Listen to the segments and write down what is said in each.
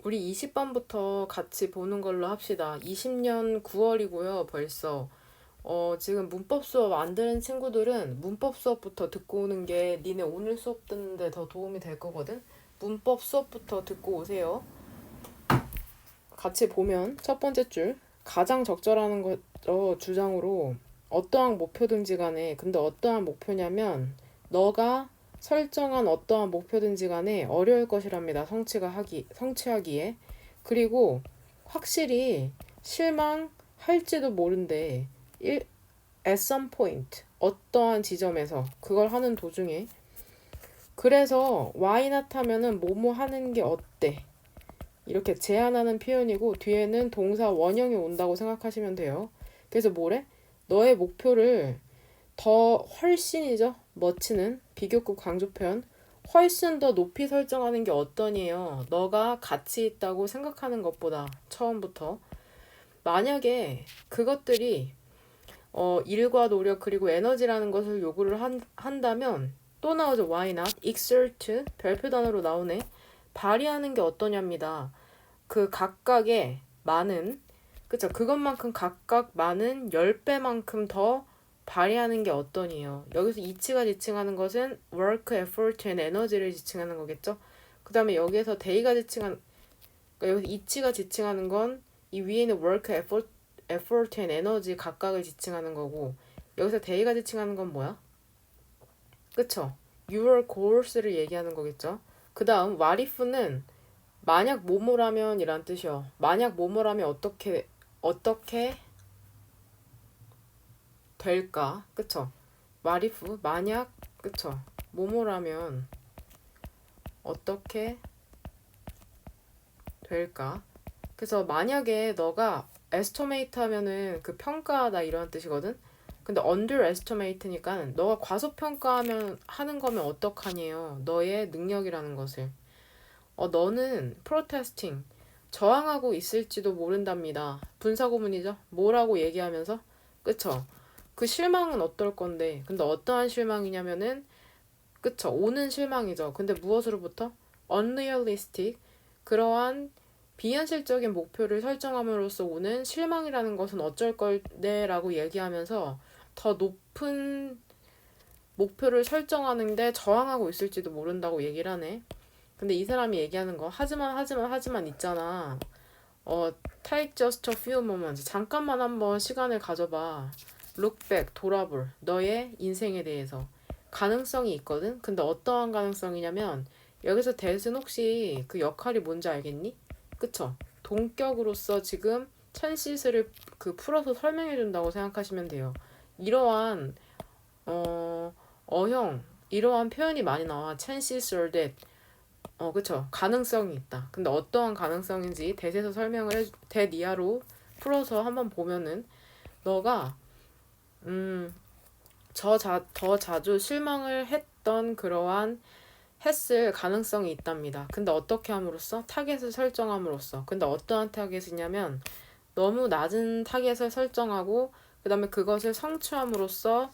우리 20번부터 같이 보는 걸로 합시다. 20년 9월이고요, 벌써. 지금 문법 수업 안 들은 친구들은 문법 수업부터 듣고 오는 게 니네 오늘 수업 듣는데 더 도움이 될 거거든? 문법 수업부터 듣고 오세요. 같이 보면 첫 번째 줄. 가장 적절하는 거 주장으로 어떠한 목표든지 간에, 근데 어떠한 목표냐면 너가 설정한 어떠한 목표든지 간에 어려울 것이랍니다. 성취하기에. 그리고 확실히 실망할지도 모른대. at some point, 어떠한 지점에서 그걸 하는 도중에. 그래서 why not 하면은 뭐뭐 하는 게 어때? 이렇게 제안하는 표현이고 뒤에는 동사 원형이 온다고 생각하시면 돼요. 그래서 뭐래? 너의 목표를 더 훨씬이죠. 멋지는 비교급 강조 표현. 훨씬 더 높이 설정하는 게 어떠니에요. 너가 가치 있다고 생각하는 것보다 처음부터. 만약에 그것들이 일과 노력 그리고 에너지라는 것을 요구를 한다면 또 나오죠. why not? exert 별표 단어로 나오네. 발휘하는 게 어떠냐입니다. 그 각각의 많은, 그쵸? 그것만큼 각각 많은 10배만큼 더 발휘하는 게 어떠니요. 여기서 이치가 지칭하는 것은 work, effort, and energy를 지칭하는 거겠죠? 그 다음에 여기에서 데이가 지칭하는, 그러니까 여기서 이치가 지칭하는 건 이 위에 있는 work, effort and energy 각각을 지칭하는 거고, 여기서 데이가 지칭하는 건 뭐야? 그쵸? your goals를 얘기하는 거겠죠? 그 다음 what if는 만약 뭐뭐라면 이란 뜻이요. 만약 뭐뭐라면 어떻게 될까? 그쵸? what if 만약, 그쵸? 뭐뭐라면 어떻게 될까? 그래서 만약에 너가 estimate 하면은 그 평가하다 이런 뜻이거든. 근데 underestimate니까 너가 과소평가하면 하는 거면 어떡하니에요. 너의 능력이라는 것을. 너는 protesting 저항하고 있을지도 모른답니다. 분사구문이죠. 뭐라고 얘기하면서 그쵸? 그 실망은 어떨 건데 근데 어떠한 실망이냐면은 그쵸? 오는 실망이죠. 근데 무엇으로부터? unrealistic 그러한 비현실적인 목표를 설정함으로써 오는 실망이라는 것은 어쩔 건데라고 얘기하면서 더 높은 목표를 설정하는데 저항하고 있을지도 모른다고 얘기를 하네. 근데 이 사람이 얘기하는 거 하지만 있잖아. take just a few moments. 잠깐만 한번 시간을 가져봐. look back, 돌아볼 너의 인생에 대해서. 가능성이 있거든. 근데 어떠한 가능성이냐면 여기서 대신 혹시 그 역할이 뭔지 알겠니? 그쵸? 동격으로서 지금 찬시스를 그 풀어서 설명해 준다고 생각하시면 돼요. 이러한 어형 이러한 표현이 많이 나와. chances are that 그쵸. 가능성이 있다. 근데 어떠한 가능성인지 대세서 대니아로 풀어서 한번 보면은 너가 더 자주 실망을 했던 그러한 했을 가능성이 있답니다. 근데 어떻게 함으로써? 타겟을 설정함으로써. 근데 어떠한 타겟이냐면 너무 낮은 타겟을 설정하고 그 다음에 그것을 성취함으로써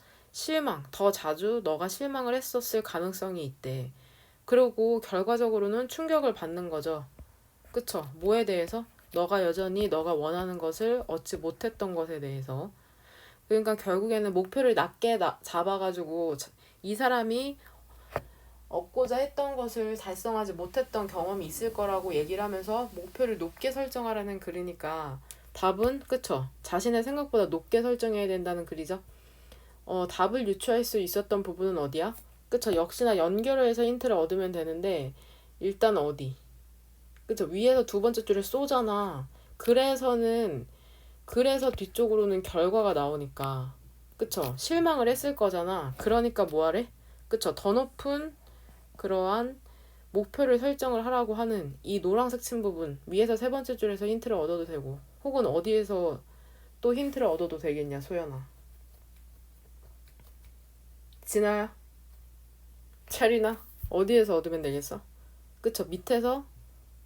더 자주 너가 실망을 했었을 가능성이 있대. 그리고 결과적으로는 충격을 받는 거죠. 그쵸? 뭐에 대해서? 너가 여전히 너가 원하는 것을 얻지 못했던 것에 대해서. 그러니까 결국에는 목표를 낮게 잡아가지고 이 사람이 얻고자 했던 것을 달성하지 못했던 경험이 있을 거라고 얘기를 하면서 목표를 높게 설정하라는 글이니까 답은 그쵸? 자신의 생각보다 높게 설정해야 된다는 글이죠. 답을 유추할 수 있었던 부분은 어디야? 그쵸? 역시나 연결을 해서 힌트를 얻으면 되는데 일단 어디? 그쵸? 위에서 두 번째 줄에 쏘잖아. 그래서 뒤쪽으로는 결과가 나오니까 그쵸? 실망을 했을 거잖아. 그러니까 뭐하래? 그쵸? 더 높은 그러한 목표를 설정을 하라고 하는 이 노란색 친 부분 위에서 세 번째 줄에서 힌트를 얻어도 되고 혹은 어디에서 또 힌트를 얻어도 되겠냐 소연아. 진아야? 체리나? 어디에서 얻으면 되겠어? 그쵸? 밑에서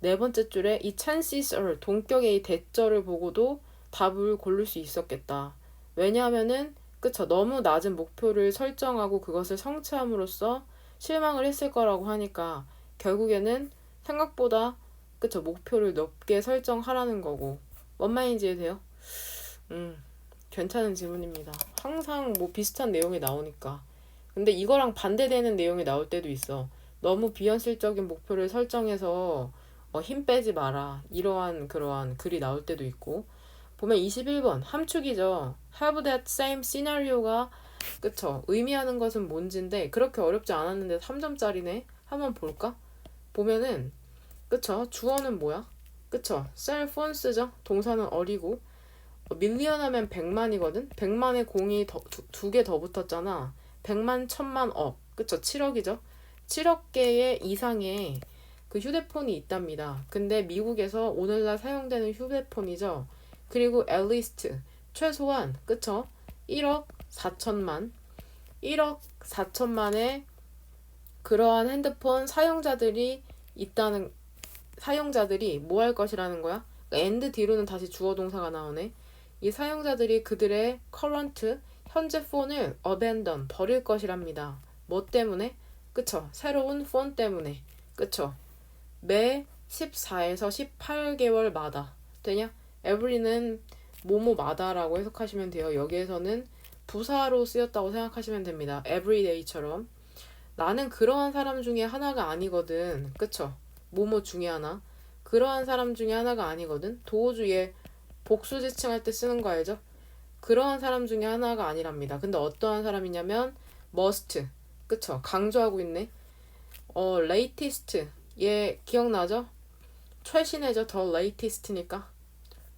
네 번째 줄에 이 chances are 동격의 이 대절을 보고도 답을 고를 수 있었겠다. 왜냐하면은 그쵸? 너무 낮은 목표를 설정하고 그것을 성취함으로써 실망을 했을 거라고 하니까 결국에는 생각보다 그쵸? 목표를 높게 설정하라는 거고. 뭔 말인지 이해돼요? 괜찮은 질문입니다. 항상 뭐 비슷한 내용이 나오니까. 근데 이거랑 반대되는 내용이 나올 때도 있어. 너무 비현실적인 목표를 설정해서 힘 빼지 마라. 이러한 그러한 글이 나올 때도 있고. 보면 21번 함축이죠. Have that same scenario가 그쵸. 의미하는 것은 뭔지인데 그렇게 어렵지 않았는데 3점짜리네. 한번 볼까? 보면은 그쵸. 주어는 뭐야? 그쵸. cell phone 쓰죠. 동사는 어리고 밀리언 하면 100만이거든? 100만에 공이 두 개 더 붙었잖아. 100만, 1000만, 억. 그쵸? 7억이죠? 7억 개의 이상의 그 휴대폰이 있답니다. 근데 미국에서 오늘날 사용되는 휴대폰이죠. 그리고 at least, 최소한, 그쵸? 1억 4천만. 1억 4천만의 그러한 핸드폰 사용자들이 있다는, 사용자들이 뭐 할 것이라는 거야? 그러니까 and 뒤로는 다시 주어 동사가 나오네. 이 사용자들이 그들의 current, 현재 폰을 abandon, 버릴 것이랍니다. 뭐 때문에? 그쵸? 새로운 폰 때문에. 그쵸? 매 14에서 18개월마다. 되냐? every는 뭐뭐마다라고 해석하시면 돼요. 여기에서는 부사로 쓰였다고 생각하시면 됩니다. everyday처럼. 나는 그러한 사람 중에 하나가 아니거든. 그쵸? 뭐뭐 중에 하나. 그러한 사람 중에 하나가 아니거든. 도어주에 복수지칭할 때 쓰는 거 알죠? 그러한 사람 중에 하나가 아니랍니다. 근데 어떠한 사람이냐면 must. 그쵸? 강조하고 있네. latest. 얘 기억나죠? 최신의죠. 더 latest니까.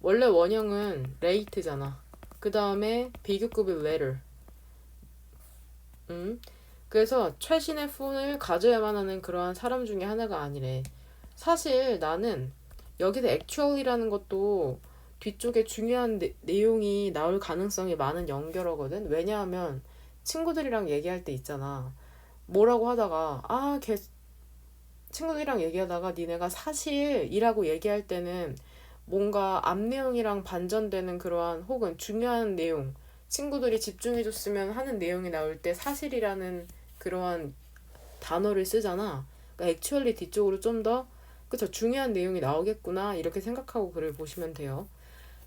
원래 원형은 late잖아. 그 다음에 비교급이 later. 그래서 최신의 폰을 가져야만 하는 그러한 사람 중에 하나가 아니래. 사실 나는 여기서 actually라는 것도 뒤쪽에 중요한 내용이 나올 가능성이 많은 연결어거든. 왜냐하면 친구들이랑 얘기할 때 있잖아. 뭐라고 하다가 걔 친구들이랑 얘기하다가 니네가 사실이라고 얘기할 때는 뭔가 앞 내용이랑 반전되는 그러한 혹은 중요한 내용 친구들이 집중해줬으면 하는 내용이 나올 때 사실이라는 그러한 단어를 쓰잖아. 그러니까 액츄얼리 뒤쪽으로 좀 더 그쵸 중요한 내용이 나오겠구나 이렇게 생각하고 글을 보시면 돼요.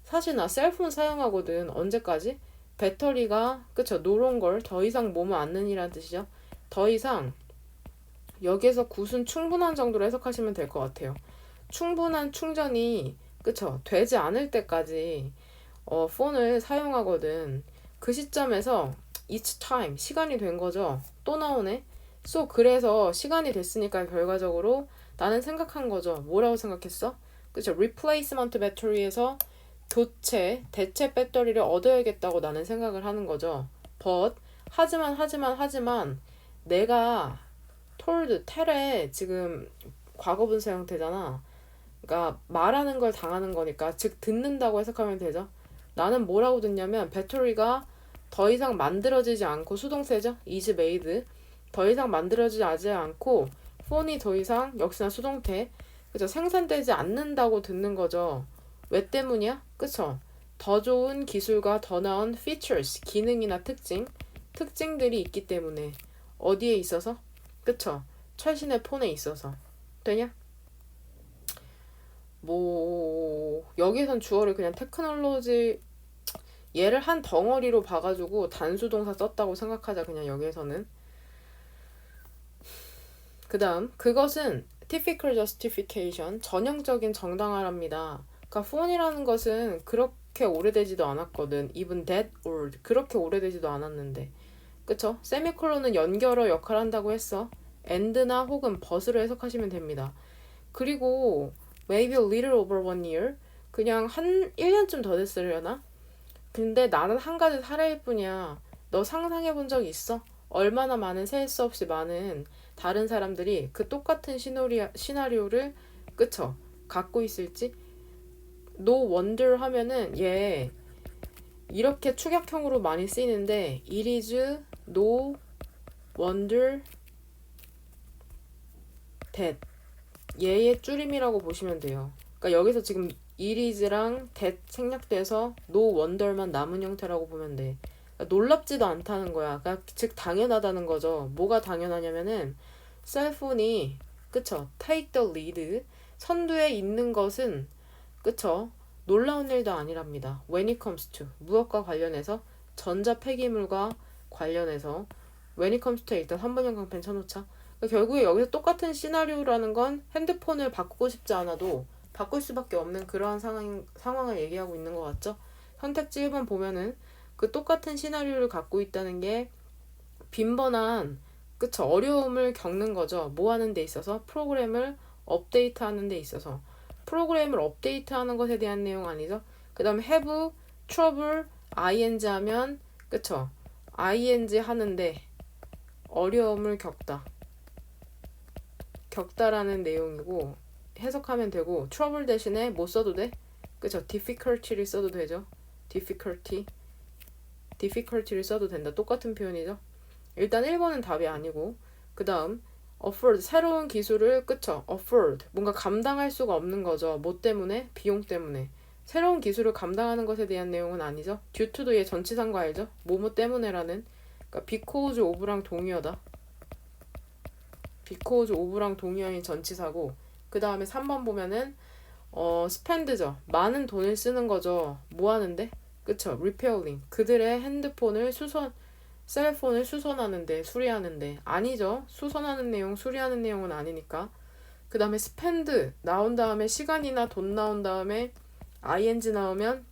사실 나 셀폰 사용하거든. 언제까지? 배터리가 그쵸 노런 걸 더 이상 몸을 않는이라는 뜻이죠. 더 이상 여기에서 굿은 충분한 정도로 해석하시면 될 것 같아요. 충분한 충전이 그쵸 되지 않을 때까지 폰을 사용하거든. 그 시점에서 it's time 시간이 된 거죠. 또 나오네. 그래서 시간이 됐으니까 결과적으로 나는 생각한 거죠. 뭐라고 생각했어? 그쵸 replacement battery에서 대체 배터리를 얻어야겠다고 나는 생각을 하는 거죠. but 하지만 내가 told tell에 지금 과거분사 형태잖아. 그러니까 말하는 걸 당하는 거니까 즉 듣는다고 해석하면 되죠. 나는 뭐라고 듣냐면 배터리가 더 이상 만들어지지 않고 수동태죠. is made 더 이상 만들어지지 않고 폰이 더 이상 역시나 수동태 그죠 생산되지 않는다고 듣는 거죠. 왜 때문이야? 그쵸? 더 좋은 기술과 더 나은 features 기능이나 특징들이 있기 때문에 어디에 있어서? 그쵸? 최신의 폰에 있어서 되냐? 여기선 주어를 그냥 테크놀로지 얘를 한 덩어리로 봐가지고 단수동사 썼다고 생각하자. 그냥 여기에서는 그 다음 그것은 typical justification 전형적인 정당화랍니다. 그러니까 phone이라는 것은 그렇게 오래되지도 않았거든. even that old 그렇게 오래되지도 않았는데 그쵸? 세미콜론은 연결어 역할을 한다고 했어. and나 혹은 but으로 해석하시면 됩니다. 그리고 maybe a little over 1 year 그냥 한 1년쯤 더 됐으려나? 근데 나는 한 가지 사례일 뿐이야. 너 상상해 본 적 있어? 얼마나 많은 셀 수 없이 많은 다른 사람들이 그 똑같은 시나리오를 그쵸? 갖고 있을지? No wonder 하면은 얘 이렇게 축약형으로 많이 쓰이는데 it is no wonder that 얘의 줄임이라고 보시면 돼요. 그러니까 여기서 지금 it is랑 that 생략돼서 no wonder만 남은 형태라고 보면 돼. 그러니까 놀랍지도 않다는 거야. 그러니까 즉 당연하다는 거죠. 뭐가 당연하냐면은 셀폰이 그쵸 take the lead 선두에 있는 것은 그쵸? 놀라운 일도 아니랍니다. When it comes to 무엇과 관련해서 전자 폐기물과 관련해서 When it comes to 일단 3번형 강펜 쳐놓자. 그러니까 결국에 여기서 똑같은 시나리오라는 건 핸드폰을 바꾸고 싶지 않아도 바꿀 수밖에 없는 그러한 상황을 얘기하고 있는 것 같죠? 선택지 1번 보면은 그 똑같은 시나리오를 갖고 있다는 게 빈번한 그쵸 어려움을 겪는 거죠. 뭐 하는 데 있어서 프로그램을 업데이트 하는 데 있어서 프로그램을 업데이트 하는 것에 대한 내용 아니죠. 그 다음에 have, trouble, ing 하면 그쵸 ing 하는데 어려움을 겪다라는 내용이고 해석하면 되고 trouble 대신에 뭐 써도 돼? 그쵸 difficulty를 써도 되죠. difficulty를 써도 된다. 똑같은 표현이죠. 일단 1번은 답이 아니고 그 다음 afford 새로운 기술을 그쵸 afford 뭔가 감당할 수가 없는 거죠. 뭐 때문에? 비용 때문에. 새로운 기술을 감당하는 것에 대한 내용은 아니죠. due to도 얘 전치사인 거 알죠? 뭐뭐 때문에라는 그러니까 because of랑 동의어다. because of랑 동의어인 전치사고 그 다음에 3번 보면은 spend죠. 많은 돈을 쓰는 거죠. 뭐 하는데? 그쵸 repairing 그들의 핸드폰을 셀폰을 수선하는데 수리하는데 아니죠. 수선하는 내용 수리하는 내용은 아니니까. 그 다음에 spend 나온 다음에 시간이나 돈 나온 다음에 ing 나오면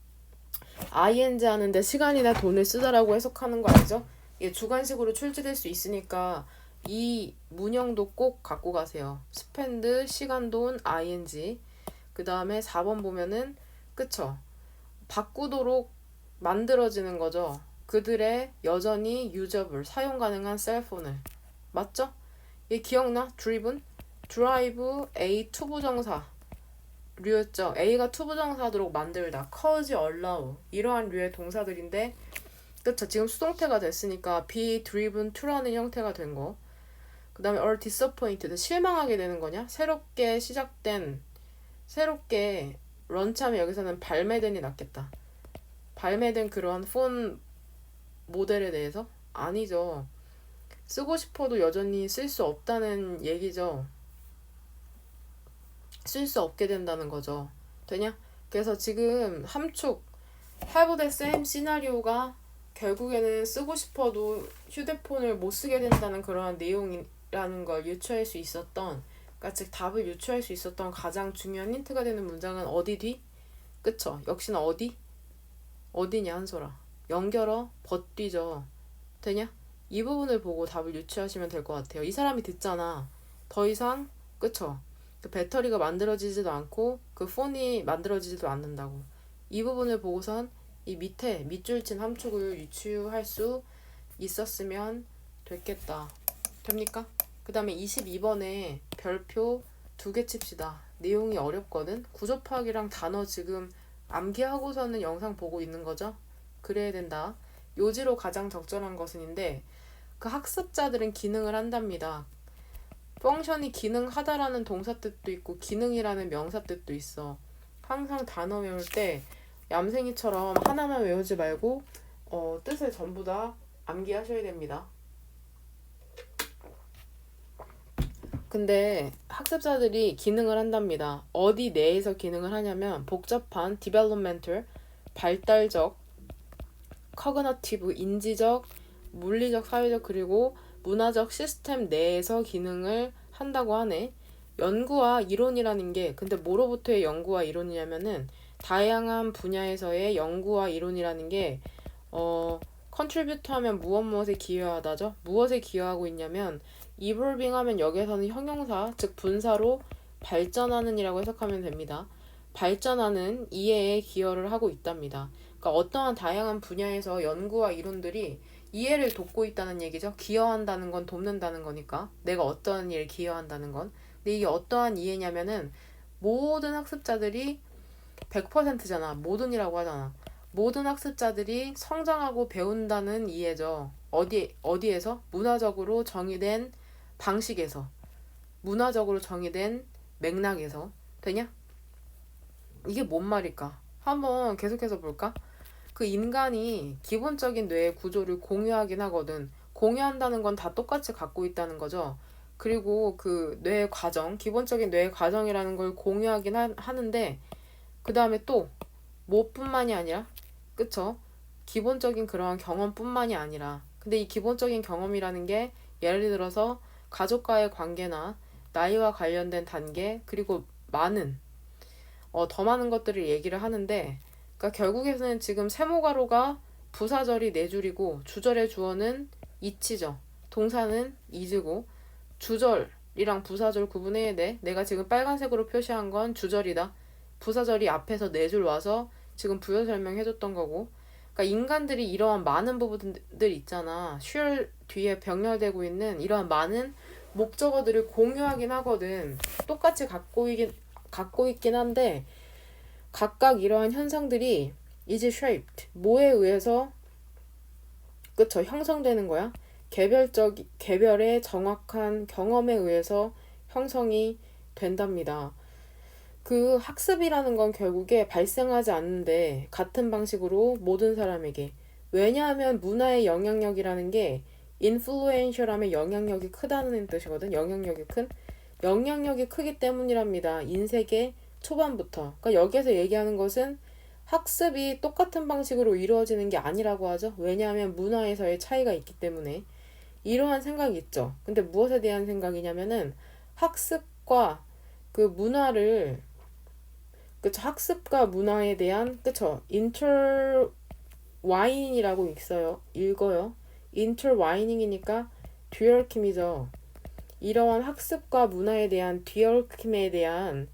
ing 하는데 시간이나 돈을 쓰다라고 해석하는 거 알죠? 이게 주관식으로 출제될 수 있으니까 이 문형도 꼭 갖고 가세요. spend 시간 돈 ing 그 다음에 4번 보면은 그쵸 바꾸도록 만들어지는 거죠. 그들의 여전히 유저블 사용 가능한 셀폰을 맞죠? 얘 기억나? drive A 투부정사 류였죠. A가 투부정사도록 만들다 cause allow 이러한 류의 동사들인데 그쵸 지금 수동태가 됐으니까 be driven to라는 형태가 된 거. 그 다음에 are disappointed 실망하게 되는 거냐? 새롭게 런치하면 여기서는 발매된이 낫겠다. 발매된 그러한 폰 모델에 대해서? 아니죠. 쓰고 싶어도 여전히 쓸 수 없다는 얘기죠. 쓸 수 없게 된다는 거죠. 되냐? 그래서 지금 함축 have the same 시나리오가 결국에는 쓰고 싶어도 휴대폰을 못 쓰게 된다는 그러한 내용이라는 걸 유추할 수 있었던 그러니까 즉 답을 유추할 수 있었던 가장 중요한 힌트가 되는 문장은 어디 뒤? 그쵸? 역시나 어디냐 한솔아. 연결어 벗뒤죠. 되냐? 이 부분을 보고 답을 유추하시면 될 것 같아요. 이 사람이 듣잖아. 더 이상 그쵸? 그 배터리가 만들어지지도 않고 그 폰이 만들어지지도 않는다고. 이 부분을 보고선 이 밑줄 친 함축을 유추할 수 있었으면 됐겠다. 됩니까? 그 다음에 22번에 별표 2개 칩시다. 내용이 어렵거든. 구조 파악이랑 단어 지금 암기하고서는 영상 보고 있는 거죠. 그래야 된다. 요지로 가장 적절한 것은인데 그 학습자들은 기능을 한답니다. 펑션이 기능하다라는 동사 뜻도 있고 기능이라는 명사 뜻도 있어. 항상 단어 외울 때 얌생이처럼 하나만 외우지 말고 뜻을 전부 다 암기하셔야 됩니다. 근데 학습자들이 기능을 한답니다. 어디 내에서 기능을 하냐면 복잡한 developmental 발달적 cognitive 인지적 물리적 사회적 그리고 문화적 시스템 내에서 기능을 한다고 하네. 연구와 이론이라는 게 근데 뭐로부터의 연구와 이론이냐면은 다양한 분야에서의 연구와 이론이라는 게 contribute 하면 무엇에 기여하다죠. 무엇에 기여하고 있냐면 evolving 하면 여기에서는 형용사 즉 분사로 발전하는 이라고 해석하면 됩니다. 발전하는 이해에 기여를 하고 있답니다. 그러니까 어떠한 다양한 분야에서 연구와 이론들이 이해를 돕고 있다는 얘기죠. 기여한다는 건 돕는다는 거니까 내가 어떠한 일에 기여한다는 건. 근데 이게 어떠한 이해냐면은 모든 학습자들이 100%잖아. 모든이라고 하잖아. 모든 학습자들이 성장하고 배운다는 이해죠. 어디에서? 문화적으로 정의된 방식에서. 문화적으로 정의된 맥락에서. 되냐? 이게 뭔 말일까? 한번 계속해서 볼까? 그 인간이 기본적인 뇌의 구조를 공유하긴 하거든. 공유한다는 건 다 똑같이 갖고 있다는 거죠. 그리고 그 뇌 과정, 기본적인 뇌 과정이라는 걸 공유하긴 하는데, 그 다음에 또 뭐뿐만이 아니라, 그쵸? 기본적인 그러한 경험뿐만이 아니라, 근데 이 기본적인 경험이라는 게 예를 들어서 가족과의 관계나 나이와 관련된 단계, 그리고 더 많은 것들을 얘기를 하는데, 그러니까 결국에는 지금 세모가로가 부사절이 네 줄이고 주절의 주어는 이치죠. 동사는 이즈고 주절이랑 부사절 구분해야 돼. 내가 지금 빨간색으로 표시한 건 주절이다. 부사절이 앞에서 네 줄 와서 지금 부여 설명해줬던 거고. 그러니까 인간들이 이러한 많은 부분들 있잖아. 쉴 뒤에 병렬되고 있는 이러한 많은 목적어들을 공유하긴 하거든. 똑같이 갖고 있긴 한데 각각 이러한 현상들이 is shaped 뭐에 의해서 그쵸 형성되는 거야. 개별의 정확한 경험에 의해서 형성이 된답니다. 그 학습이라는 건 결국에 발생하지 않는데 같은 방식으로 모든 사람에게. 왜냐하면 문화의 영향력이라는 게 influential하면 영향력이 크다는 뜻이거든. 영향력이 크기 때문이랍니다. 인생의 초반부터. 그러니까 여기에서 얘기하는 것은 학습이 똑같은 방식으로 이루어지는 게 아니라고 하죠. 왜냐하면 문화에서의 차이가 있기 때문에. 이러한 생각이 있죠. 근데 무엇에 대한 생각이냐면은 학습과 그 문화를 그쵸 학습과 문화에 대한 그쵸 인터와인이라고 읽어요. 인터와이닝이니까 듀얼킴이죠. 이러한 학습과 문화에 대한 듀얼킴에 대한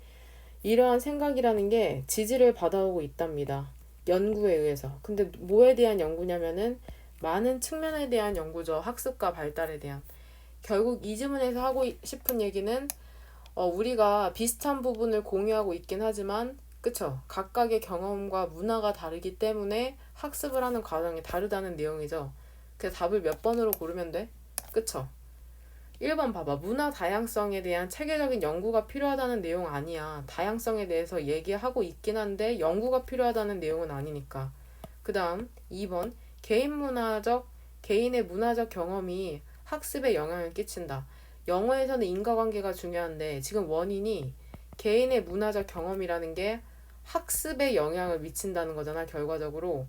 이러한 생각이라는 게 지지를 받아오고 있답니다. 연구에 의해서. 근데 뭐에 대한 연구냐면은 많은 측면에 대한 연구죠. 학습과 발달에 대한. 결국 이 질문에서 하고 싶은 얘기는 우리가 비슷한 부분을 공유하고 있긴 하지만 그쵸? 각각의 경험과 문화가 다르기 때문에 학습을 하는 과정이 다르다는 내용이죠. 그래서 답을 몇 번으로 고르면 돼? 그쵸? 1번 봐봐. 문화 다양성에 대한 체계적인 연구가 필요하다는 내용 아니야. 다양성에 대해서 얘기하고 있긴 한데 연구가 필요하다는 내용은 아니니까. 그 다음 2번. 개인의 문화적 경험이 학습에 영향을 끼친다. 영어에서는 인과관계가 중요한데 지금 원인이 개인의 문화적 경험이라는 게 학습에 영향을 미친다는 거잖아, 결과적으로.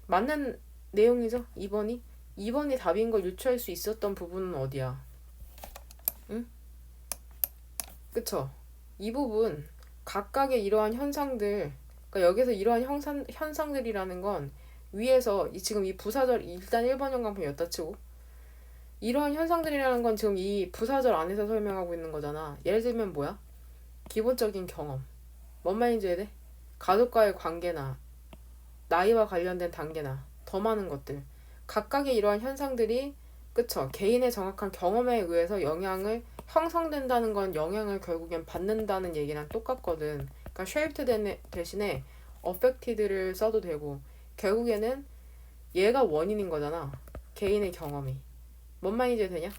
맞는 내용이죠, 2번이? 2번이 답인 걸 유추할 수 있었던 부분은 어디야? 응? 그쵸? 이 부분, 각각의 이러한 현상들, 그러니까 여기서 이러한 현상들이라는 건 위에서 지금 이 부사절, 일단 1번 영광품 였다 치고, 이러한 현상들이라는 건 지금 이 부사절 안에서 설명하고 있는 거잖아. 예를 들면 뭐야? 기본적인 경험. 뭔 말인지 이해돼? 가족과의 관계나 나이와 관련된 단계나 더 많은 것들. 각각의 이러한 현상들이 그쵸. 개인의 정확한 경험에 의해서 영향을 형성된다는 건 영향을 결국엔 받는다는 얘기랑 똑같거든. 그러니까 shaped 대신에 affected를 써도 되고 결국에는 얘가 원인인 거잖아. 개인의 경험이. 뭔 말인지 되냐?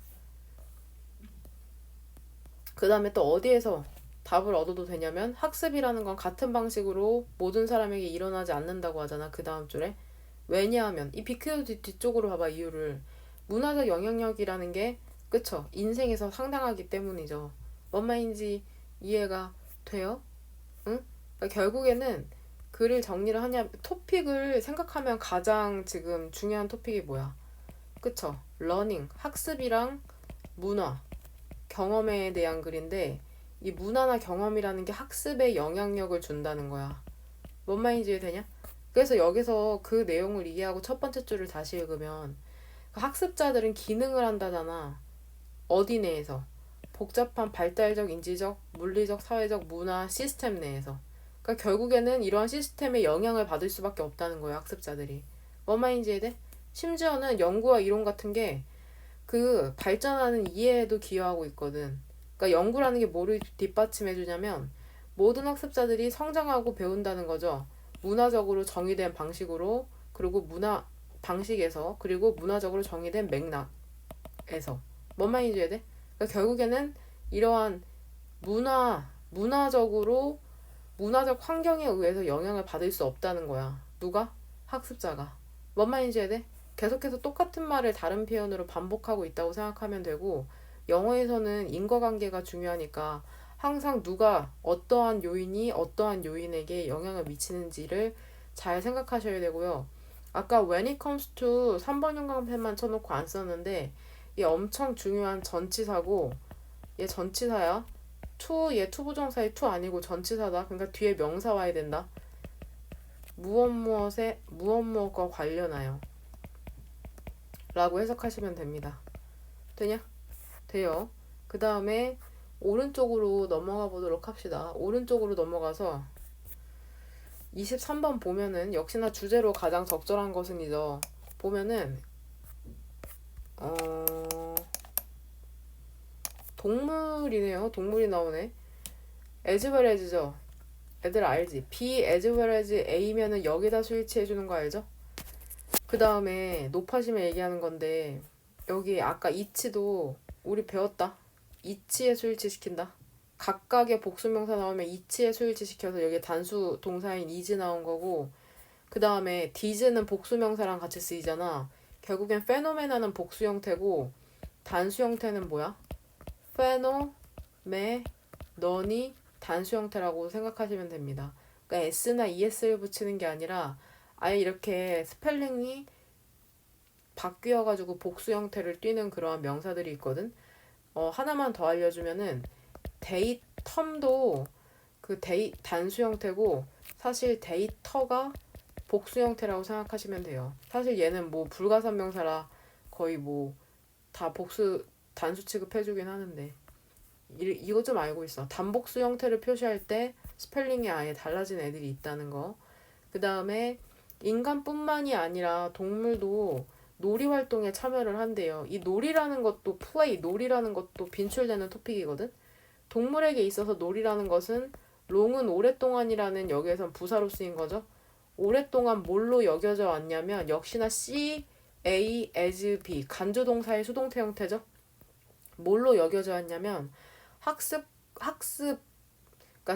그 다음에 또 어디에서 답을 얻어도 되냐면 학습이라는 건 같은 방식으로 모든 사람에게 일어나지 않는다고 하잖아. 그 다음 줄에. 왜냐하면 이 비크도 뒤쪽으로 봐봐 이유를. 문화적 영향력이라는 게 그쵸 인생에서 상당하기 때문이죠. 뭔 말인지 이해가 돼요? 응? 그러니까 결국에는 글을 정리를 하냐 토픽을 생각하면 가장 지금 중요한 토픽이 뭐야? 그쵸 러닝 학습이랑 문화 경험에 대한 글인데 이 문화나 경험이라는 게 학습에 영향력을 준다는 거야. 뭔 말인지 이해되냐? 그래서 여기서 그 내용을 이해하고 첫 번째 줄을 다시 읽으면 학습자들은 기능을 한다잖아. 어디 내에서? 복잡한 발달적, 인지적, 물리적, 사회적, 문화 시스템 내에서. 그러니까 결국에는 이러한 시스템에 영향을 받을 수밖에 없다는 거예요, 학습자들이. 뭔 말인지 이해돼? 심지어는 연구와 이론 같은 게 그 발전하는 이해에도 기여하고 있거든. 그러니까 연구라는 게 뭐를 뒷받침해 주냐면 모든 학습자들이 성장하고 배운다는 거죠. 문화적으로 정의된 방식으로 그리고 방식에서 그리고 문화적으로 정의된 맥락에서 뭔 말인지 이해돼? 그러니까 결국에는 이러한 문화적으로 문화적 환경에 의해서 영향을 받을 수 없다는 거야. 누가? 학습자가. 뭔 말인지 이해돼? 계속해서 똑같은 말을 다른 표현으로 반복하고 있다고 생각하면 되고 영어에서는 인과관계가 중요하니까 항상 누가 어떠한 요인이 어떠한 요인에게 영향을 미치는지를 잘 생각하셔야 되고요. 아까 when it comes to 3번 형광펜만 쳐놓고 안 썼는데 얘 엄청 중요한 전치사고 얘 전치사야. 얘 투부정사의 to 아니고 전치사다. 그러니까 뒤에 명사 와야 된다. 무엇 무엇과 관련하여 라고 해석하시면 됩니다. 되냐? 돼요. 그 다음에 오른쪽으로 넘어가 보도록 합시다. 오른쪽으로 넘어가서 23번 보면은 역시나 주제로 가장 적절한 것은이죠. 보면은 동물이네요. 동물이 나오네. as well as죠. 애들 알지? be as well as a면은 여기다 스위치 해주는 거 알죠? 그 다음에 높아지면 얘기하는 건데 여기 아까 이치도 우리 배웠다. 이치에 스위치 시킨다. 각각의 복수명사 나오면 이치에 스위치 시켜서 여기 단수 동사인 is 나온 거고 그 다음에 did는 복수명사랑 같이 쓰이잖아. 결국엔 페노메나는 복수 형태고 단수 형태는 뭐야? 페노메넌이 단수 형태라고 생각하시면 됩니다. 그러니까 s나 es를 붙이는 게 아니라 아예 이렇게 스펠링이 바뀌어가지고 복수 형태를 띠는 그러한 명사들이 있거든. 하나만 더 알려주면은 데이텀도 그 단수 형태고 사실 데이터가 복수 형태라고 생각하시면 돼요. 사실 얘는 뭐 불가산명사라 거의 뭐 다 복수 단수 취급해주긴 하는데 이거 좀 알고 있어. 단복수 형태를 표시할 때 스펠링이 아예 달라진 애들이 있다는 거. 그 다음에 인간뿐만이 아니라 동물도 놀이 활동에 참여를 한대요. 이 놀이라는 것도 놀이라는 것도 빈출되는 토픽이거든. 동물에게 있어서 놀이라는 것은 롱은 오랫동안이라는 여기에선 부사로 쓰인 거죠. 오랫동안 뭘로 여겨져 왔냐면 역시나 C, A, as, B 간주동사의 수동태 형태죠. 뭘로 여겨져 왔냐면 그러니까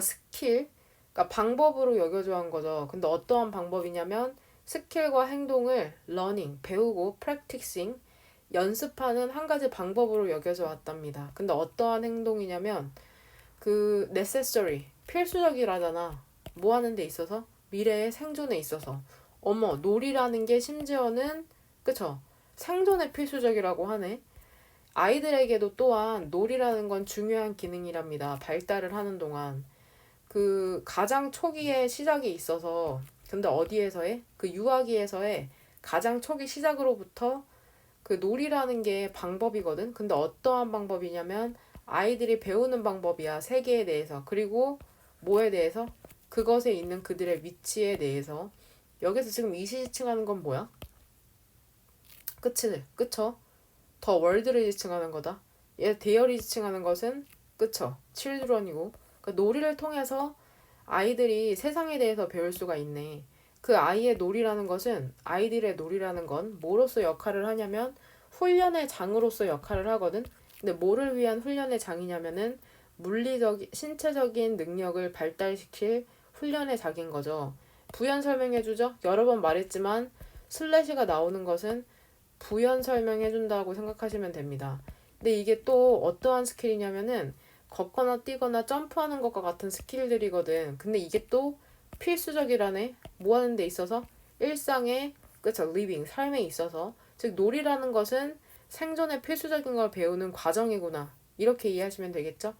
스킬, 그러니까 방법으로 여겨져 한 거죠. 근데 어떠한 방법이냐면 스킬과 행동을 learning, 배우고 practicing, 연습하는 한 가지 방법으로 여겨져 왔답니다. 근데 어떠한 행동이냐면 그 necessary, 필수적이라잖아. 뭐 하는 데 있어서? 미래의 생존에 있어서. 어머, 놀이라는 게 심지어는 그쵸? 생존에 필수적이라고 하네. 아이들에게도 또한 놀이라는 건 중요한 기능이랍니다. 발달을 하는 동안. 그 가장 초기의 시작이 있어서 근데 어디에서의? 그 유아기에서의 가장 초기 시작으로부터 그 놀이라는 게 방법이거든. 근데 어떠한 방법이냐면 아이들이 배우는 방법이야. 세계에 대해서. 그리고 뭐에 대해서? 그것에 있는 그들의 위치에 대해서. 여기서 지금 이시지칭하는 건 뭐야? 그쵸? 더 월드를 지칭하는 거다. 얘 대열이 지칭하는 것은 그쵸? children이고. 그러니까 놀이를 통해서 아이들이 세상에 대해서 배울 수가 있네. 그 아이의 놀이라는 것은 아이들의 놀이라는 건 뭐로서 역할을 하냐면 훈련의 장으로서 역할을 하거든. 근데 뭐를 위한 훈련의 장이냐면은 신체적인 능력을 발달시킬 훈련의 장인 거죠. 부연 설명해주죠. 여러 번 말했지만 슬래시가 나오는 것은 부연 설명해준다고 생각하시면 됩니다. 근데 이게 또 어떠한 스킬이냐면은 걷거나 뛰거나 점프하는 것과 같은 스킬들이거든. 근데 이게 또 필수적이라네. 뭐 하는 데 있어서? 일상의 그쵸, living, 삶에 있어서. 즉 놀이라는 것은 생존에 필수적인 걸 배우는 과정이구나. 이렇게 이해하시면 되겠죠?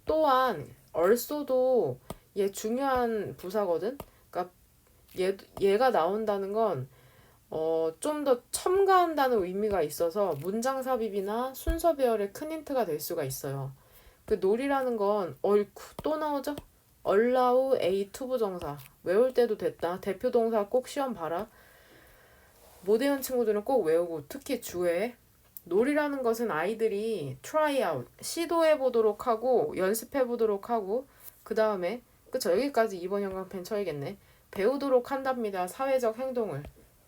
또한 also도 얘 중요한 부사거든. 그러니까 얘가 나온다는 건 좀 더 첨가한다는 의미가 있어서 문장 삽입이나 순서 배열에 큰 힌트가 될 수가 있어요. 그 놀이라는 건 어이쿠 또 나오죠? allow a 투부정사 외울 때도 됐다. 대표 동사 꼭 시험 봐라. 모대원 친구들은 꼭 외우고 특히 주에 놀이라는 것은 아이들이 try out 시도해 보도록 하고 연습해 보도록 하고 그 다음에 그쵸 여기까지 이번 영상편 쳐야겠네. 배우도록 한답니다. 사회적 행동을.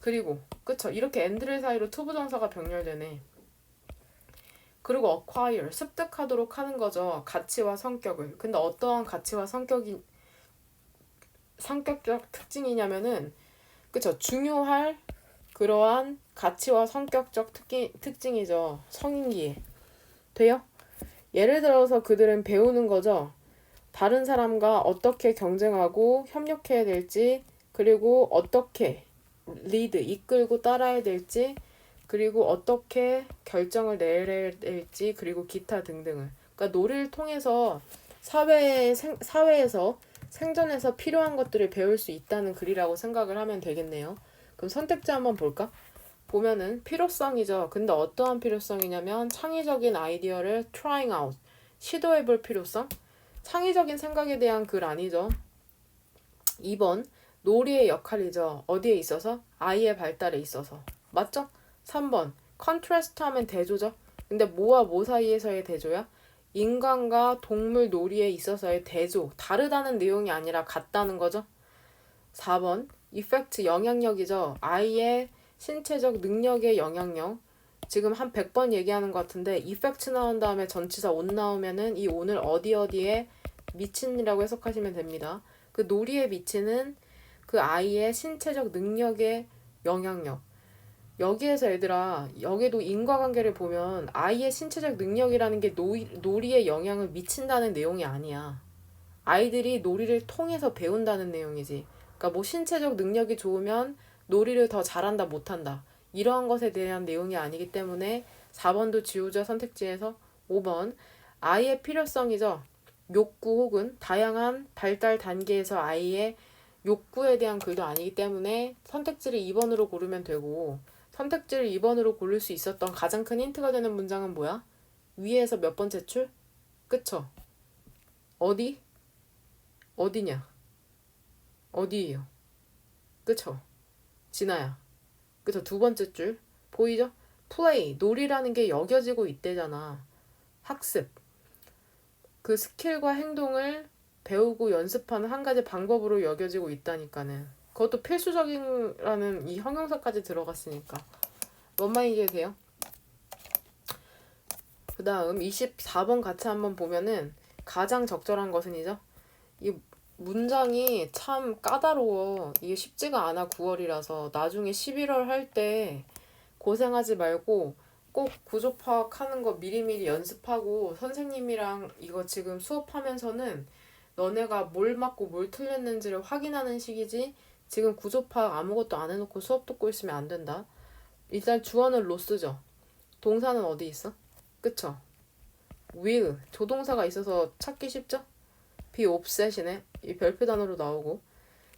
그리고 그쵸 이렇게 and를 사이로 투부정사가 병렬되네. 그리고 acquire 습득하도록 하는 거죠. 가치와 성격을. 근데 어떠한 가치와 성격적 특징이냐면은 그쵸 중요할 그러한 가치와 성격적 특징이죠. 성인기에. 돼요? 예를 들어서 그들은 배우는 거죠. 다른 사람과 어떻게 경쟁하고 협력해야 될지, 그리고 어떻게 리드, 이끌고 따라야 될지, 그리고 어떻게 결정을 내려야 될지, 그리고 기타 등등을. 그러니까 놀이를 통해서 사회에서 생존에서 필요한 것들을 배울 수 있다는 글이라고 생각을 하면 되겠네요. 그럼 선택지 한번 볼까? 보면은 필요성이죠. 근데 어떠한 필요성이냐면 창의적인 아이디어를 trying out, 시도해볼 필요성. 창의적인 생각에 대한 글 아니죠. 2번 놀이의 역할이죠. 어디에 있어서? 아이의 발달에 있어서. 맞죠? 3번 컨트라스트 하면 대조죠. 근데 뭐와 뭐 사이에서의 대조야? 인간과 동물 놀이에 있어서의 대조. 다르다는 내용이 아니라 같다는 거죠. 4번 이펙트 영향력이죠. 아이의 신체적 능력의 영향력. 지금 한 100번 얘기하는 것 같은데 이펙트 나온 다음에 전치사 온 나오면은 이 온을 어디에 미친이라고 해석하시면 됩니다. 그 놀이에 미치는 그 아이의 신체적 능력의 영향력. 여기에서 얘들아, 여기도 인과관계를 보면 아이의 신체적 능력이라는 게 놀이에 영향을 미친다는 내용이 아니야. 아이들이 놀이를 통해서 배운다는 내용이지. 그러니까 뭐 신체적 능력이 좋으면 놀이를 더 잘한다 못한다. 이러한 것에 대한 내용이 아니기 때문에 4번도 지우자 선택지에서 5번 아이의 필요성이죠. 욕구 혹은 다양한 발달 단계에서 아이의 욕구에 대한 글도 아니기 때문에 선택지를 2번으로 고르면 되고 선택지를 2번으로 고를 수 있었던 가장 큰 힌트가 되는 문장은 뭐야? 위에서 몇 번째 줄? 그쵸? 어디? 어디냐? 어디예요? 그쵸? 진아야. 그쵸? 두 번째 줄. 보이죠? 플레이, 놀이라는 게 여겨지고 있대잖아. 학습. 그 스킬과 행동을 배우고 연습하는 한 가지 방법으로 여겨지고 있다니까는. 그것도 필수적인라는 이 형용사까지 들어갔으니까. 뭔 말인지 돼요? 그 다음 24번 같이 한번 보면은 가장 적절한 것은이죠. 이 문장이 참 까다로워. 이게 쉽지가 않아 9월이라서 나중에 11월 할 때 고생하지 말고 꼭 구조 파악하는 거 미리미리 연습하고 선생님이랑 이거 지금 수업하면서는 너네가 뭘 맞고 뭘 틀렸는지를 확인하는 식이지 지금 구조 파악 아무것도 안 해놓고 수업 듣고 있으면 안 된다. 일단 주어는 로스죠. 동사는 어디 있어? 그쵸? will 조동사가 있어서 찾기 쉽죠? be obsession에 이 별표 단어로 나오고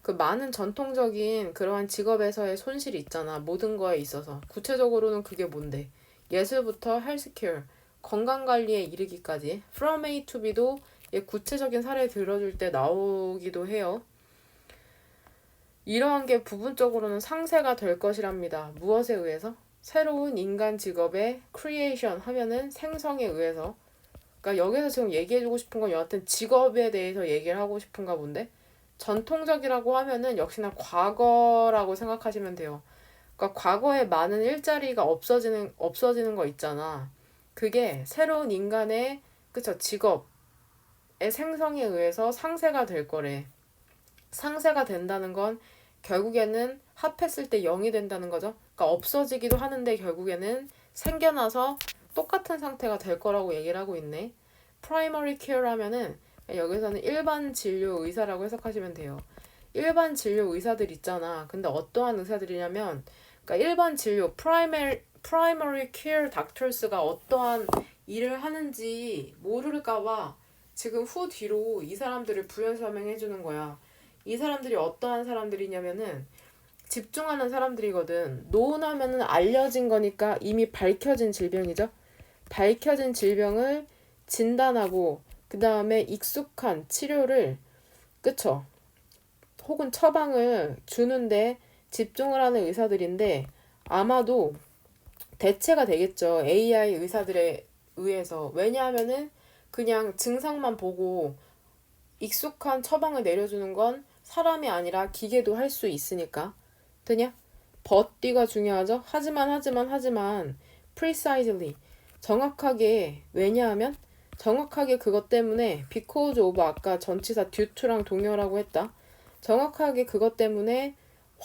그 많은 전통적인 그러한 직업에서의 손실이 있잖아. 모든 거에 있어서. 구체적으로는 그게 뭔데? 예술부터 헬스케어, 건강관리에 이르기까지 from A to B도 구체적인 사례 들어줄 때 나오기도 해요. 이러한 게 부분적으로는 상세가 될 것이랍니다. 무엇에 의해서? 새로운 인간 직업의 creation 하면은 생성에 의해서. 그러니까 여기서 지금 얘기해주고 싶은 건 여하튼 직업에 대해서 얘기를 하고 싶은가 본데 전통적이라고 하면은 역시나 과거라고 생각하시면 돼요. 그러니까 과거에 많은 일자리가 없어지는 거 있잖아. 그게 새로운 인간의 그쵸 직업의 생성에 의해서 상쇄가 될 거래. 상쇄가 된다는 건 결국에는 합했을 때 0이 된다는 거죠. 그러니까 없어지기도 하는데 결국에는 생겨나서 똑같은 상태가 될 거라고 얘기를 하고 있네. 프라이머리 케어라면은 여기서는 일반 진료 의사라고 해석하시면 돼요. 일반 진료 의사들 있잖아. 근데 어떠한 의사들이냐면 그러니까 일반 진료 primary care doctors가 어떠한 일을 하는지 모를까 봐 지금 후 뒤로 이 사람들을 부연 설명해 주는 거야. 이 사람들이 어떠한 사람들이냐면은 집중하는 사람들이거든. 노운하면은 알려진 거니까 이미 밝혀진 질병이죠. 밝혀진 질병을 진단하고 그 다음에 익숙한 치료를 그쵸? 혹은 처방을 주는데 집중을 하는 의사들인데 아마도 대체가 되겠죠. AI 의사들에 의해서. 왜냐하면은 그냥 증상만 보고 익숙한 처방을 내려주는 건 사람이 아니라 기계도 할 수 있으니까. 되냐? but가 중요하죠. 하지만 precisely 정확하게 왜냐하면 정확하게 그것 때문에 because of 아까 전치사 due to랑 동요라고 했다. 정확하게 그것 때문에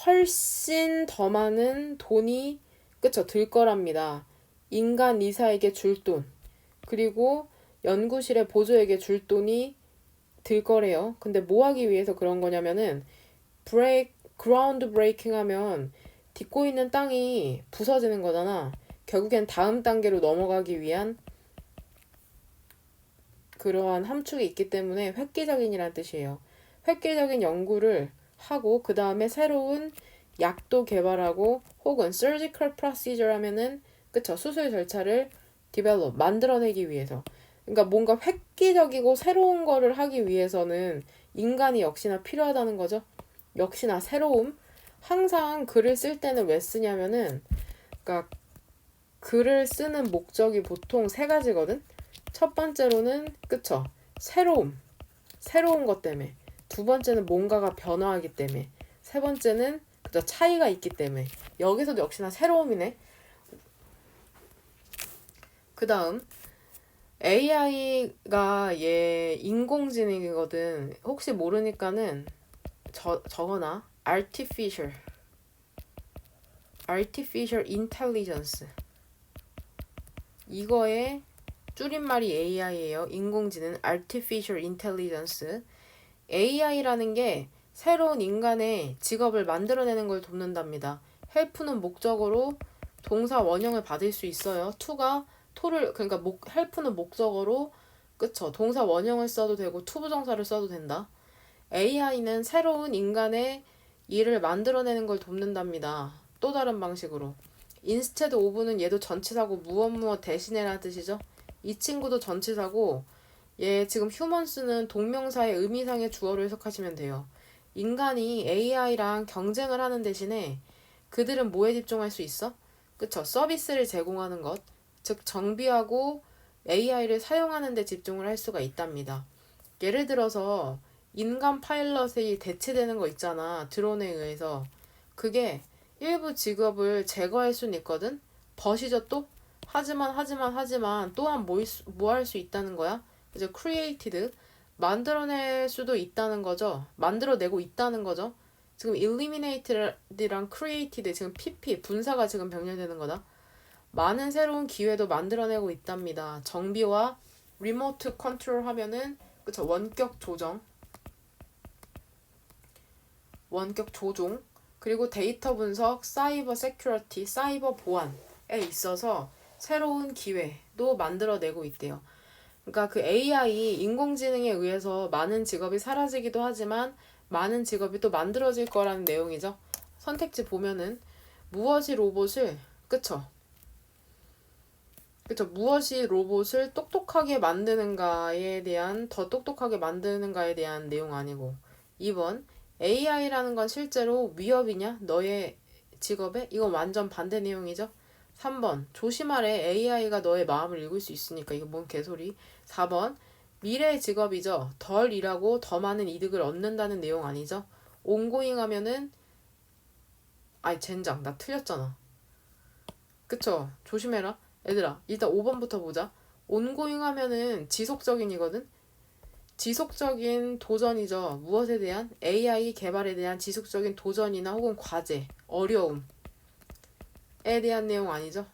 훨씬 더 많은 돈이 그쵸 들 거랍니다. 인간 이사에게 줄 돈. 그리고 연구실에 보조에게 줄 돈이 들 거래요. 근데 뭐 하기 위해서 그런 거냐면은 그라운드 브레이킹 하면 딛고 있는 땅이 부서지는 거잖아. 결국엔 다음 단계로 넘어가기 위한 그러한 함축이 있기 때문에 획기적인이란 뜻이에요. 획기적인 연구를 하고 그 다음에 새로운 약도 개발하고 혹은 surgical procedure 하면은 그쵸, 수술 절차를 develop 만들어내기 위해서. 그러니까 뭔가 획기적이고 새로운 거를 하기 위해서는 인간이 역시나 필요하다는 거죠. 역시나 새로움. 항상 글을 쓸 때는 왜 쓰냐면은 그러니까 글을 쓰는 목적이 보통 세 가지거든. 첫 번째로는 그쵸, 새로운 것 때문에. 두 번째는 뭔가가 변화하기 때문에. 세 번째는 그쵸, 차이가 있기 때문에. 여기서도 역시나 새로움이네. 그 다음 AI가 얘 인공지능이거든. 혹시 모르니까는 적어놔. Artificial Intelligence. 이거의 줄임말이 AI예요. 인공지능 Artificial Intelligence. AI라는 게 새로운 인간의 직업을 만들어내는 걸 돕는답니다. 헬프는 목적어로 동사 원형을 받을 수 있어요. to가 to를 그러니까 헬프는 목적어로 그쵸, 동사 원형을 써도 되고 to 부정사를 써도 된다. AI는 새로운 인간의 일을 만들어내는 걸 돕는답니다. 또 다른 방식으로. instead of는 얘도 전치사고 무엇 대신에라는 뜻이죠. 이 친구도 전치사고 얘 지금 휴먼스는 동명사의 의미상의 주어로 해석하시면 돼요. 인간이 AI랑 경쟁을 하는 대신에 그들은 뭐에 집중할 수 있어? 그쵸? 서비스를 제공하는 것. 즉 정비하고 AI를 사용하는 데 집중을 할 수가 있답니다. 예를 들어서 인간 파일럿이 대체되는 거 있잖아. 드론에 의해서. 그게 일부 직업을 제거할 수는 있거든. 버시죠 또? 하지만 또한 뭐 할 수 있다는 거야? 이제 created 만들어낼 수도 있다는 거죠. 만들어내고 있다는 거죠. 지금 eliminated랑 created 지금 PP 분사가 지금 병렬되는 거다. 많은 새로운 기회도 만들어내고 있답니다. 정비와 리모트 컨트롤 하면은 그쵸, 원격 조종, 그리고 데이터 분석, 사이버 세큐리티, 사이버 보안에 있어서 새로운 기회도 만들어내고 있대요. 그러니까 그 AI 인공지능에 의해서 많은 직업이 사라지기도 하지만 많은 직업이 또 만들어질 거라는 내용이죠. 선택지 보면은 무엇이 로봇을 그쵸? 그쵸? 무엇이 로봇을 똑똑하게 만드는가에 대한 더 똑똑하게 만드는가에 대한 내용 아니고 2번 AI라는 건 실제로 위협이냐? 너의 직업에? 이건 완전 반대 내용이죠. 3번 조심하래 AI가 너의 마음을 읽을 수 있으니까 이거 뭔 개소리. 4번 미래의 직업이죠. 덜 일하고 더 많은 이득을 얻는다는 내용 아니죠. 온고잉 하면은 아이 젠장 나 틀렸잖아. 그쵸? 조심해라. 얘들아 일단 5번부터 보자. 온고잉 하면은 지속적인이거든. 지속적인 도전이죠. 무엇에 대한? AI 개발에 대한 지속적인 도전이나 혹은 과제, 어려움에 대한 내용 아니죠.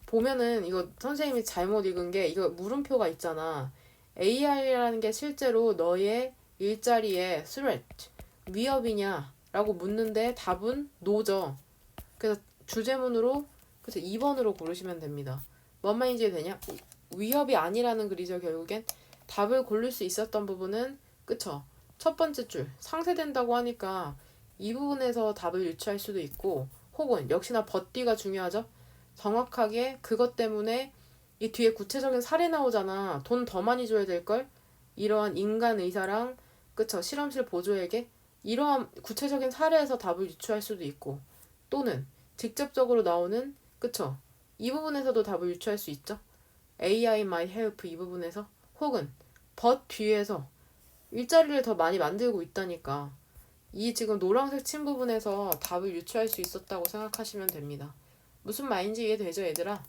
보면은 이거 선생님이 잘못 읽은 게 이거 물음표가 있잖아. AI라는 게 실제로 너의 일자리에 threat, 위협이냐? 라고 묻는데 답은 no죠. 그래서 주제문으로 그래서 2번으로 고르시면 됩니다. 뭔 말인지 되냐? 위협이 아니라는 글이죠. 결국엔 답을 고를 수 있었던 부분은 그쵸? 첫 번째 줄 상쇄된다고 하니까 이 부분에서 답을 유추할 수도 있고 혹은 역시나 버띠가 중요하죠. 정확하게 그것 때문에 이 뒤에 구체적인 사례 나오잖아. 돈 더 많이 줘야 될걸? 이러한 인간 의사랑 그쵸? 실험실 보조에게 이러한 구체적인 사례에서 답을 유추할 수도 있고 또는 직접적으로 나오는 그쵸? 이 부분에서도 답을 유추할 수 있죠. AI might help 이 부분에서 혹은 but 뒤에서 일자리를 더 많이 만들고 있다니까 이 지금 노란색 친 부분에서 답을 유추할 수 있었다고 생각하시면 됩니다. 무슨 말인지 이해되죠, 얘들아?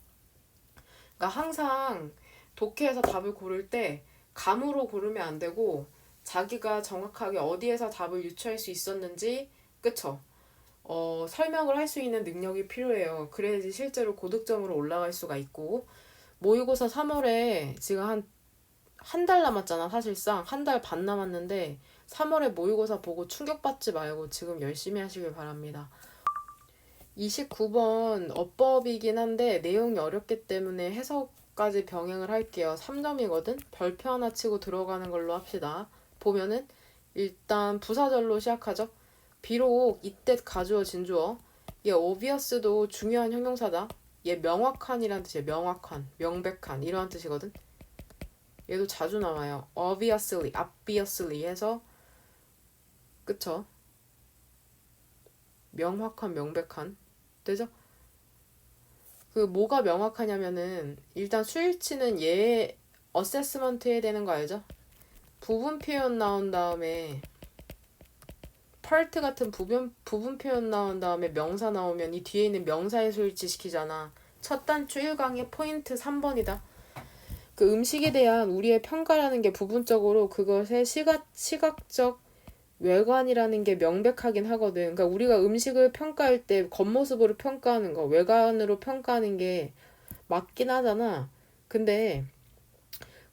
그러니까 항상 독해에서 답을 고를 때 감으로 고르면 안 되고 자기가 정확하게 어디에서 답을 유추할 수 있었는지 그쵸? 설명을 할 수 있는 능력이 필요해요. 그래야지 실제로 고득점으로 올라갈 수가 있고 모의고사 3월에 지금 한 달 남았잖아, 사실상. 한 달 반 남았는데, 3월에 모의고사 보고 충격받지 말고 지금 열심히 하시길 바랍니다. 29번 어법이긴 한데, 내용이 어렵기 때문에 해석까지 병행을 할게요. 3점이거든? 별표 하나 치고 들어가는 걸로 합시다. 보면은, 일단 부사절로 시작하죠. 비록 이때 가주어 진주어. 얘 obvious도 중요한 형용사다. 얘 명확한이란 뜻이에요. 명확한, 명백한 이러한 뜻이거든. 얘도 자주 나와요. obviously 해서 그쵸? 명확한, 명백한 되죠? 그 뭐가 명확하냐면은 일단 수일치는 얘 어세스먼트 해야 되는 거 알죠? 부분 표현 나온 다음에 part 같은 부분 표현 나온 다음에 명사 나오면 이 뒤에 있는 명사의 수일치 시키잖아. 첫 단추 1강의 포인트 3번이다. 그 음식에 대한 우리의 평가라는 게 부분적으로 그것의 시각적 외관이라는 게 명백하긴 하거든. 그러니까 우리가 음식을 평가할 때 겉모습으로 평가하는 거, 외관으로 평가하는 게 맞긴 하잖아. 근데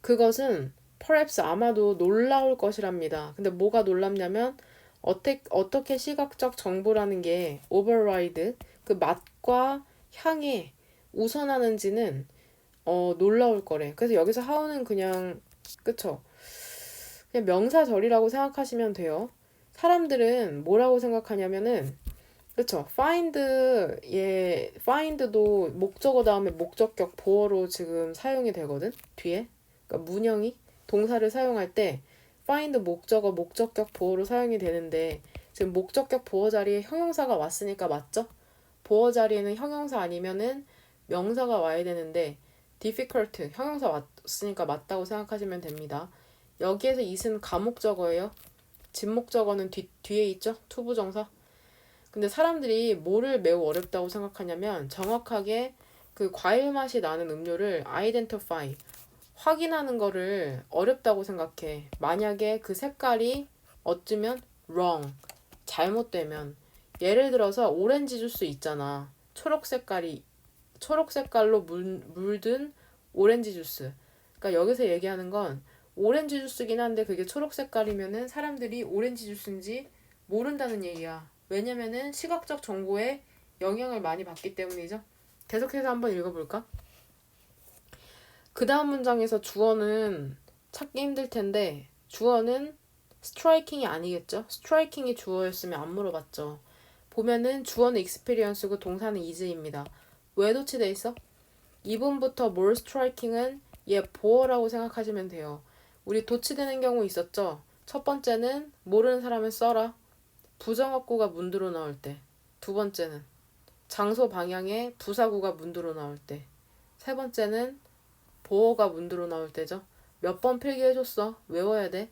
그것은 perhaps 아마도 놀라울 것이랍니다. 근데 뭐가 놀랍냐면 어떻게 시각적 정보라는 게 override 그 맛과 향에 우선하는지는 놀라울 거래. 그래서 여기서 how는 그냥 그쵸? 그냥 명사절이라고 생각하시면 돼요. 사람들은 뭐라고 생각하냐면은 그쵸? find도 목적어 다음에 목적격 보어로 지금 사용이 되거든. 뒤에 그러니까 문형이 동사를 사용할 때 find 목적어 목적격 보어로 사용이 되는데 지금 목적격 보어 자리에 형용사가 왔으니까 맞죠? 보어 자리에는 형용사 아니면은 명사가 와야 되는데 difficult 형용사 왔으니까 맞다고 생각하시면 됩니다. 여기에서 it은 가목적어예요. 진목적어는 뒤에 있죠? 투부정사. 근데 사람들이 뭐를 매우 어렵다고 생각하냐면 정확하게 그 과일 맛이 나는 음료를 identify 확인하는 거를 어렵다고 생각해. 만약에 그 색깔이 어쩌면 wrong 잘못되면 예를 들어서 오렌지 주스 있잖아. 초록 색깔로 물든 오렌지 주스. 그러니까 여기서 얘기하는 건 오렌지 주스긴 한데 그게 초록 색깔이면은 사람들이 오렌지 주스인지 모른다는 얘기야. 왜냐면은 시각적 정보에 영향을 많이 받기 때문이죠. 계속해서 한번 읽어볼까? 그 다음 문장에서 주어는 찾기 힘들 텐데 주어는 스트라이킹이 아니겠죠? 스트라이킹이 주어였으면 안 물어봤죠. 보면은 주어는 experience고 동사는 is입니다. 왜 도치돼 있어? 2분부터 more striking은 얘 보어라고 생각하시면 돼요. 우리 도치되는 경우 있었죠? 첫 번째는 모르는 사람을 써라. 부정어구가 문두로 나올 때. 두 번째는 장소 방향에 부사구가 문두로 나올 때. 세 번째는 보어가 문두로 나올 때죠. 몇 번 필기해줬어. 외워야 돼.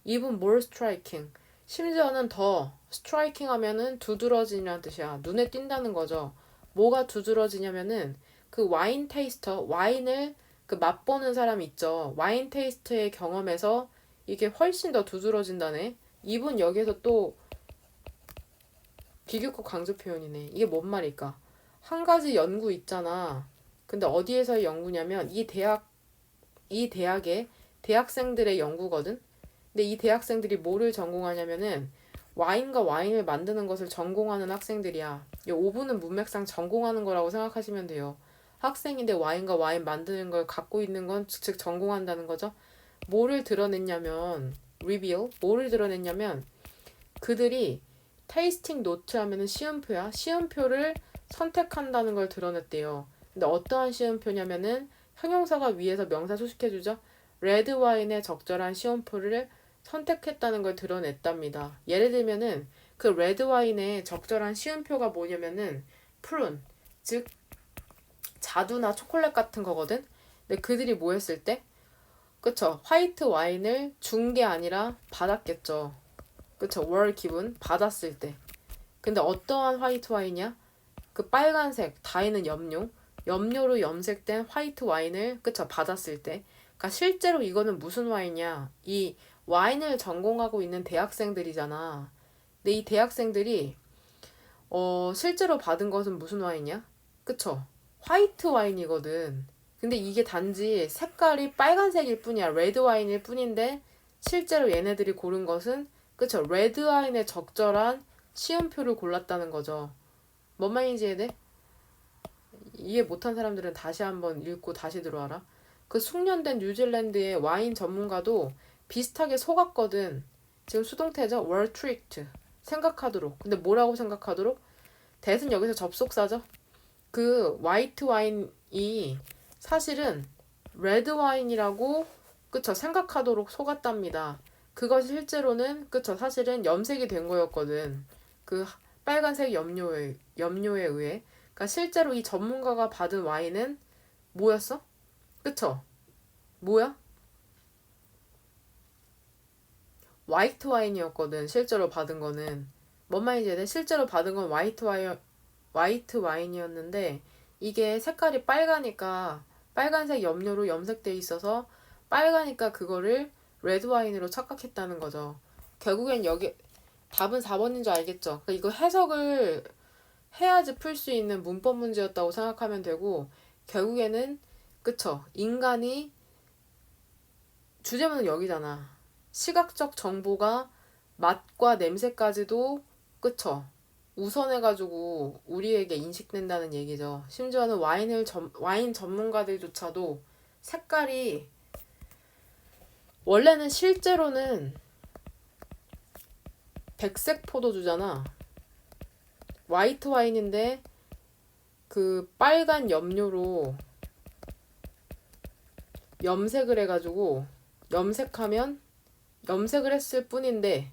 even more striking. 심지어는 더 striking 하면은 두드러지냐는 뜻이야. 눈에 띈다는 거죠. 뭐가 두드러지냐면은 그 와인 테이스터, 와인을 그 맛보는 사람 있죠. 와인 테이스트의 경험에서 이게 훨씬 더 두드러진다네. 이분 여기에서 또 비교급 강조 표현이네. 이게 뭔 말일까? 한 가지 연구 있잖아. 근데 어디에서의 연구냐면 이 대학의 대학생들의 연구거든. 근데 이 대학생들이 뭐를 전공하냐면은 와인과 와인을 만드는 것을 전공하는 학생들이야. 이 5분은 문맥상 전공하는 거라고 생각하시면 돼요. 학생인데 와인과 와인 만드는 걸 갖고 있는 건 즉 전공한다는 거죠. 뭐를 드러냈냐면 뭐를 드러냈냐면 그들이 테이스팅 노트 하면은 시음표야. 시음표를 선택한다는 걸 드러냈대요. 근데 어떠한 시음표냐면은 형용사가 위에서 명사 소식해주죠. 레드 와인의 적절한 시음표를 선택했다는 걸 드러냈답니다. 예를 들면은 그 레드 와인의 적절한 시음표가 뭐냐면은 프룬, 즉 자두나 초콜릿 같은 거거든. 근데 그들이 뭐 했을 때? 그쵸? 화이트 와인을 준 게 아니라 받았겠죠. 그쵸? 월 기분 받았을 때. 근데 어떠한 화이트 와인이야? 그 빨간색 다이는 염료로 염색된 화이트 와인을 그쵸? 받았을 때. 그러니까 실제로 이거는 무슨 와인이야? 이 와인을 전공하고 있는 대학생들이잖아. 근데 이 대학생들이 실제로 받은 것은 무슨 와인이야? 그쵸? 화이트 와인이거든. 근데 이게 단지 색깔이 빨간색일 뿐이야. 레드 와인일 뿐인데 실제로 얘네들이 고른 것은 그쵸? 레드 와인에 적절한 시음표를 골랐다는 거죠. 뭔 말인지 이해돼? 이해 못한 사람들은 다시 한번 읽고 다시 들어와라. 그 숙련된 뉴질랜드의 와인 전문가도 비슷하게 속았거든. 지금 수동태죠? were tricked. 생각하도록. 근데 뭐라고 생각하도록? 대신 여기서 접속사죠. 그 화이트 와인이 사실은 레드 와인이라고 그쵸 생각하도록 속았답니다. 그것이 실제로는 그쵸 사실은 염색이 된 거였거든. 그 빨간색 염료에 의해. 그러니까 실제로 이 전문가가 받은 와인은 뭐였어? 그쵸? 뭐야? 화이트 와인이었거든. 실제로 받은 거는. 뭔 말인지 알아? 실제로 받은 건 화이트 와인이었는데 이게 색깔이 빨가니까 빨간색 염료로 염색돼 있어서 빨가니까 그거를 레드 와인으로 착각했다는 거죠. 결국엔 여기 답은 4번인 줄 알겠죠? 그러니까 이거 해석을 해야지 풀 수 있는 문법 문제였다고 생각하면 되고 결국에는 그쵸? 인간이 주제문은 여기잖아. 시각적 정보가 맛과 냄새까지도 그쵸? 우선해가지고 우리에게 인식된다는 얘기죠. 심지어는 와인 전문가들조차도 색깔이 원래는 실제로는 백색 포도주잖아. 화이트 와인인데 그 빨간 염료로 염색을 해가지고 염색을 했을 뿐인데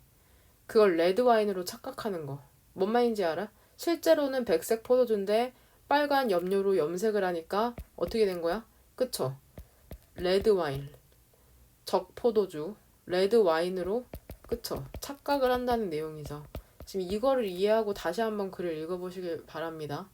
그걸 레드 와인으로 착각하는 거. 뭔 말인지 알아? 실제로는 백색 포도주인데 빨간 염료로 염색을 하니까 어떻게 된 거야? 그쵸? 레드 와인. 적포도주. 레드 와인으로 그쵸? 착각을 한다는 내용이죠. 지금 이거를 이해하고 다시 한번 글을 읽어보시길 바랍니다.